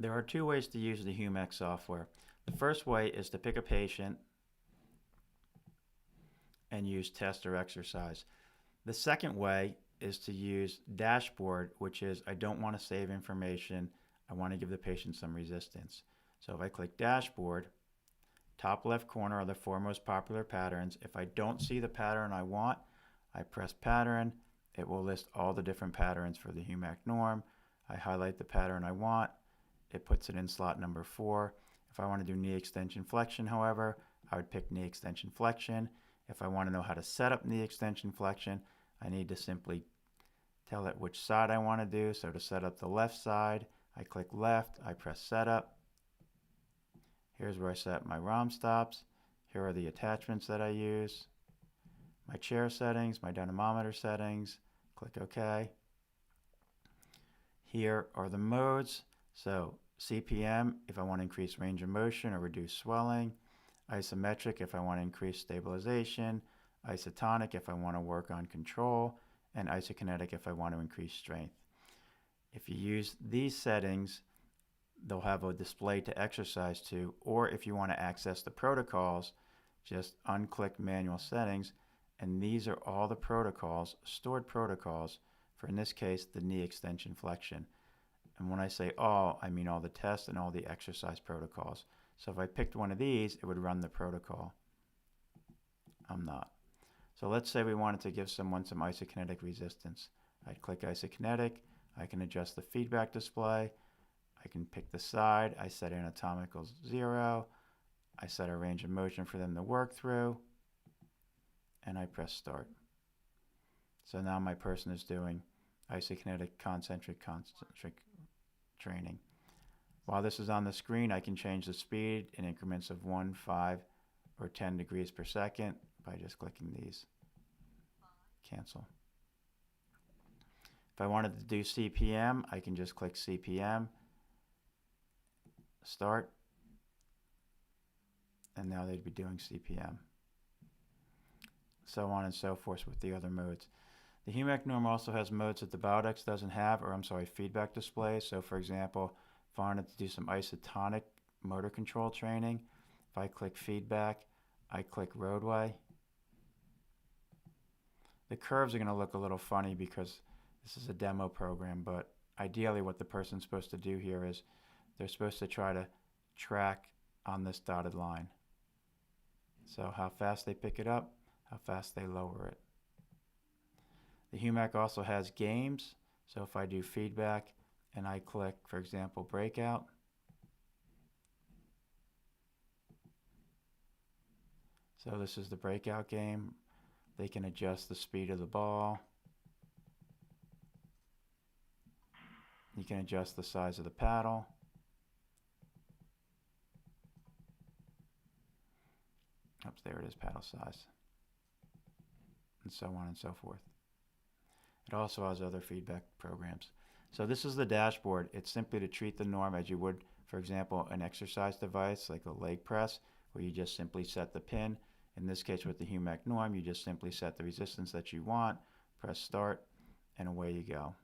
There are two ways to use the HUMAC software. The first way is to pick a patient and use test or exercise. The second way is to use dashboard, which is I don't want to save information. I want to give the patient some resistance. So if I click dashboard, top left corner are the four most popular patterns. If I don't see the pattern I want, I press pattern. It will list all the different patterns for the HUMAC norm. I highlight the pattern I want. It puts it in slot number 4. If I want to do knee extension flexion, however, I would pick knee extension flexion. If I want to know how to set up knee extension flexion, I need to simply tell it which side I want to do. So to set up the left side, I click left, I press setup. Here's where I set up my ROM stops. Here are the attachments that I use. My chair settings, my dynamometer settings. Click OK. Here are the modes. So CPM if I want to increase range of motion or reduce swelling. Isometric if I want to increase stabilization. Isotonic if I want to work on control. And isokinetic if I want to increase strength. If you use these settings, they'll have a display to exercise to, or if you want to access the protocols, just unclick manual settings, and these are all the protocols, stored protocols, for in this case the knee extension flexion. And when I say all, I mean all the tests and all the exercise protocols. So if I picked one of these, it would run the protocol. I'm not. So let's say we wanted to give someone some isokinetic resistance. I'd click isokinetic. I can adjust the feedback display. I can pick the side. I set anatomical 0. I set a range of motion for them to work through. And I press start. So now my person is doing isokinetic concentric training. While this is on the screen, I can change the speed in increments of 1, 5, or 10 degrees per second by just clicking these. Cancel. If I wanted to do CPM, I can just click CPM, start, and now they'd be doing CPM. So on and so forth with the other modes. The HUMAC norm also has modes that the Biodex doesn't have, or feedback displays. So for example, if I wanted to do some isotonic motor control training, if I click feedback, I click roadway. The curves are going to look a little funny because this is a demo program, but ideally what the person's supposed to do here is they're supposed to try to track on this dotted line. So how fast they pick it up, how fast they lower it. The HUMAC also has games. So if I do feedback and I click, for example, breakout, so this is the breakout game. They can adjust the speed of the ball. You can adjust the size of the paddle. Oops, there it is, paddle size. And so on and so forth. It also has other feedback programs. So this is the dashboard. It's simply to treat the norm as you would, for example, an exercise device like a leg press, where you just simply set the pin. In this case with the HUMAC norm, you just simply set the resistance that you want, press start, and away you go.